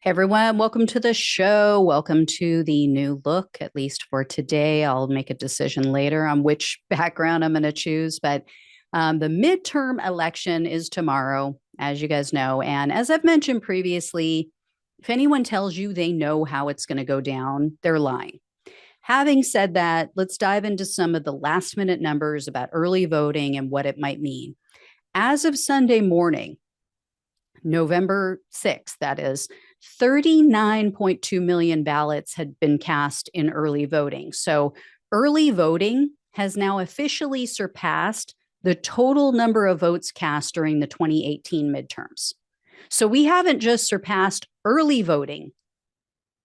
Everyone, welcome to the show. Welcome to the new look, at least for today. I'll make a decision later on which background I'm going to choose. But the midterm election is tomorrow, as you guys know. And as I've mentioned previously, if anyone tells you they know how it's going to go down, they're lying. Having said that, let's dive into some of the last minute numbers about early voting and what it might mean. As of Sunday morning, November 6th, that is, 39.2 million ballots had been cast in early voting. So early voting has now officially surpassed the total number of votes cast during the 2018 midterms. So we haven't just surpassed early voting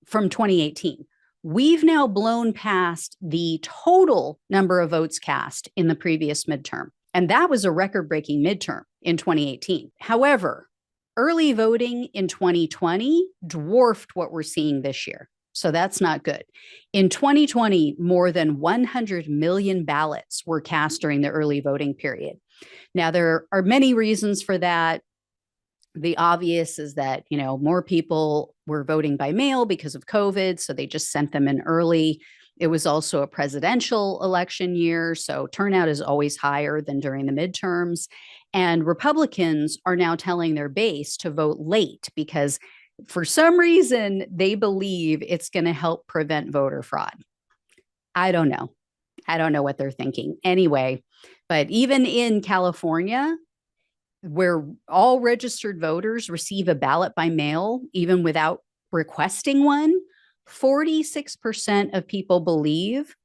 from 2018. We've now blown past the total number of votes cast in the previous midterm. And that was a record-breaking midterm in 2018. However, early voting in 2020 dwarfed what we're seeing this year. So that's not good. In 2020, more than 100 million ballots were cast during the early voting period. Now, there are many reasons for that. The obvious is that, more people were voting by mail because of COVID, so they just sent them in early. It was also a presidential election year, so turnout is always higher than during the midterms. And Republicans are now telling their base to vote late because for some reason they believe it's going to help prevent voter fraud. I don't know. I don't know what they're thinking. Anyway, but even in California, where all registered voters receive a ballot by mail, even without requesting one, 46% of people believe,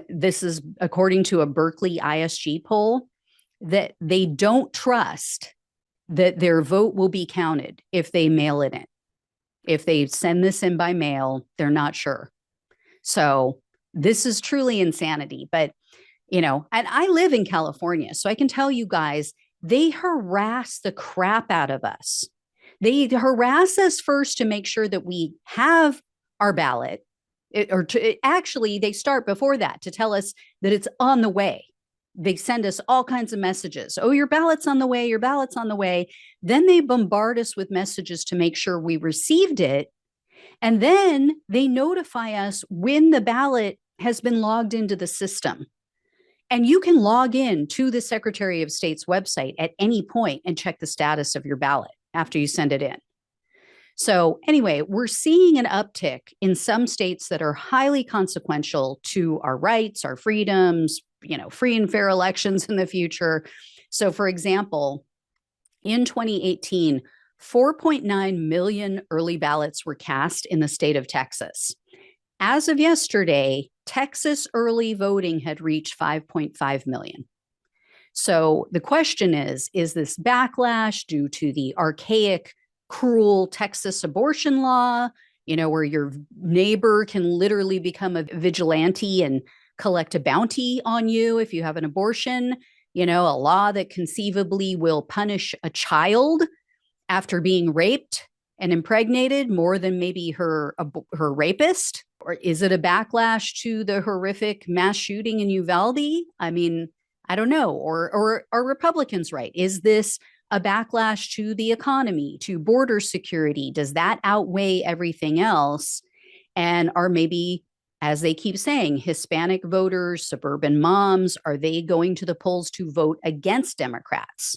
this is according to a Berkeley ISG poll, that they don't trust that their vote will be counted if they mail it in. If they send this in by mail, they're not sure. So this is truly insanity. But, and I live in California, so I can tell you guys, they harass the crap out of us. They harass us first to make sure that we have our ballot, actually, they start before that to tell us that it's on the way. They send us all kinds of messages. Oh, your ballot's on the way. Your ballot's on the way. Then they bombard us with messages to make sure we received it. And then they notify us when the ballot has been logged into the system. And you can log in to the Secretary of State's website at any point and check the status of your ballot after you send it in. So anyway, we're seeing an uptick in some states that are highly consequential to our rights, our freedoms, free and fair elections in the future. So for example, in 2018, 4.9 million early ballots were cast in the state of Texas. As of yesterday, Texas early voting had reached 5.5 million. So the question is this backlash due to the archaic, cruel Texas abortion law, where your neighbor can literally become a vigilante and collect a bounty on you if you have an abortion, a law that conceivably will punish a child after being raped and impregnated more than maybe her rapist? Or is it a backlash to the horrific mass shooting in Uvalde? I mean, I don't know. Or are Republicans right? Is this a backlash to the economy, to border security? Does that outweigh everything else? And are maybe, as they keep saying, Hispanic voters, suburban moms, are they going to the polls to vote against Democrats?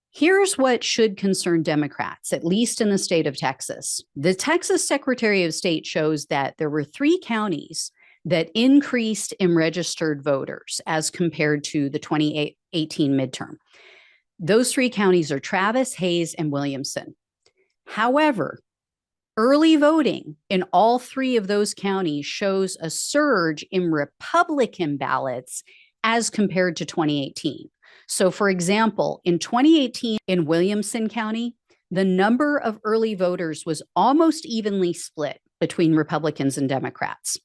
Here's what should concern Democrats, at least in the state of Texas. The Texas Secretary of State shows that there were 3 counties that increased in registered voters as compared to the 2018 midterm. Those 3 counties are Travis, Hays, and Williamson. However, early voting in all 3 of those counties shows a surge in Republican ballots as compared to 2018. So, for example, in 2018 in Williamson County, the number of early voters was almost evenly split between Republicans and Democrats.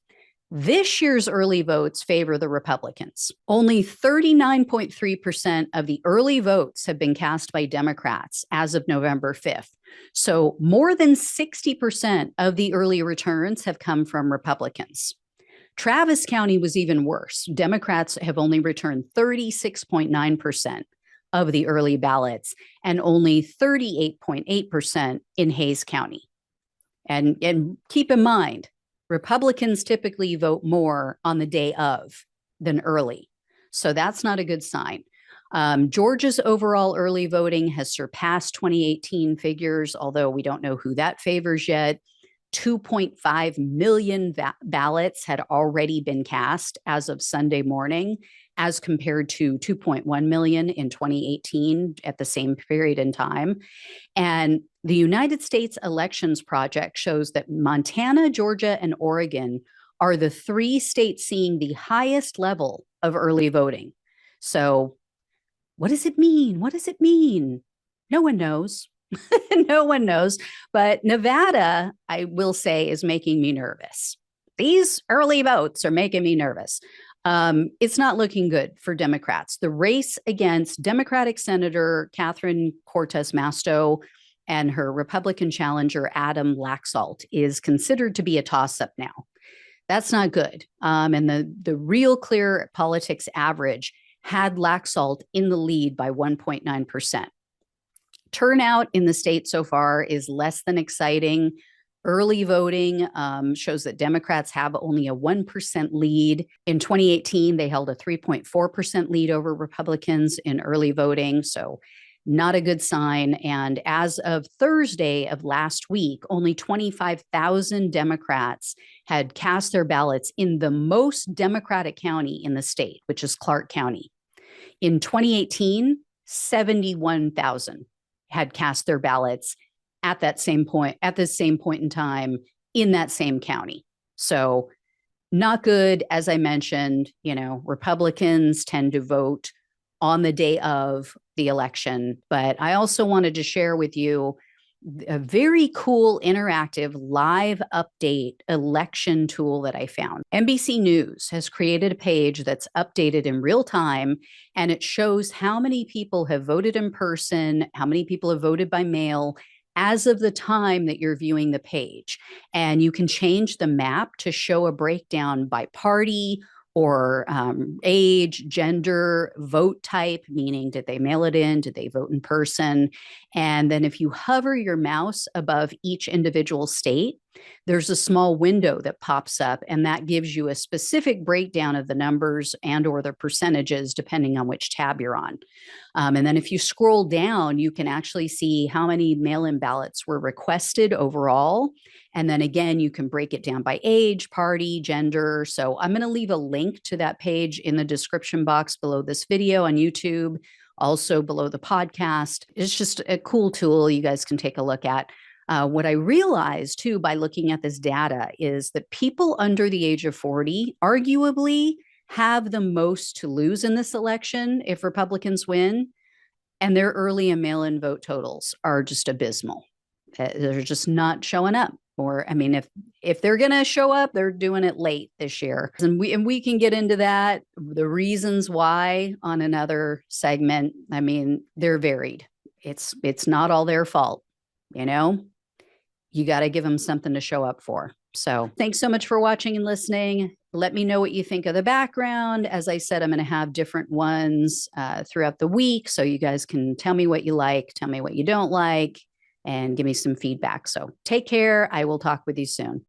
This year's early votes favor the Republicans. Only 39.3% of the early votes have been cast by Democrats as of November 5th. So more than 60% of the early returns have come from Republicans. Travis County was even worse. Democrats have only returned 36.9% of the early ballots and only 38.8% in Hays County. And keep in mind, Republicans typically vote more on the day of than early. So that's not a good sign. Georgia's overall early voting has surpassed 2018 figures, although we don't know who that favors yet. 2.5 million ballots had already been cast as of Sunday morning, as compared to 2.1 million in 2018 at the same period in time. And the United States Elections Project shows that Montana, Georgia, and Oregon are the 3 states seeing the highest level of early voting. So what does it mean? What does it mean? No one knows. No one knows. But Nevada, I will say, is making me nervous. These early votes are making me nervous. It's not looking good for Democrats. The race against Democratic Senator Catherine Cortez Masto and her Republican challenger, Adam Laxalt, is considered to be a toss-up now. That's not good. And the real clear politics average had Laxalt in the lead by 1.9%. Turnout in the state so far is less than exciting. Early voting shows that Democrats have only a 1% lead. In 2018, they held a 3.4% lead over Republicans in early voting. So not a good sign. And as of Thursday of last week, only 25,000 Democrats had cast their ballots in the most Democratic county in the state, which is Clark County. In 2018, 71,000 had cast their ballots at the same point in time in that same county. So not good. As I mentioned, Republicans tend to vote on the day of the election. But I also wanted to share with you a very cool interactive live update election tool that I found. NBC News has created a page that's updated in real time, and it shows how many people have voted in person, how many people have voted by mail as of the time that you're viewing the page. And you can change the map to show a breakdown by party or age, gender, vote type, meaning did they mail it in? Did they vote in person? And then if you hover your mouse above each individual state, there's a small window that pops up, and that gives you a specific breakdown of the numbers and or the percentages, depending on which tab you're on. And then if you scroll down, you can actually see how many mail-in ballots were requested overall. And then again, you can break it down by age, party, gender. So I'm going to leave a link to that page in the description box below this video on YouTube, also below the podcast. It's just a cool tool you guys can take a look at. What I realized too by looking at this data is that people under the age of 40 arguably have the most to lose in this election if Republicans win, and their early and mail-in vote totals are just abysmal. They're just not showing up. Or, I mean, if they're going to show up, they're doing it late this year. And we can get into that, the reasons why on another segment. I mean, they're varied. It's not all their fault, You got to give them something to show up for. So thanks so much for watching and listening. Let me know what you think of the background. As I said, I'm going to have different ones throughout the week, so you guys can tell me what you like, tell me what you don't like, and give me some feedback. So take care. I will talk with you soon.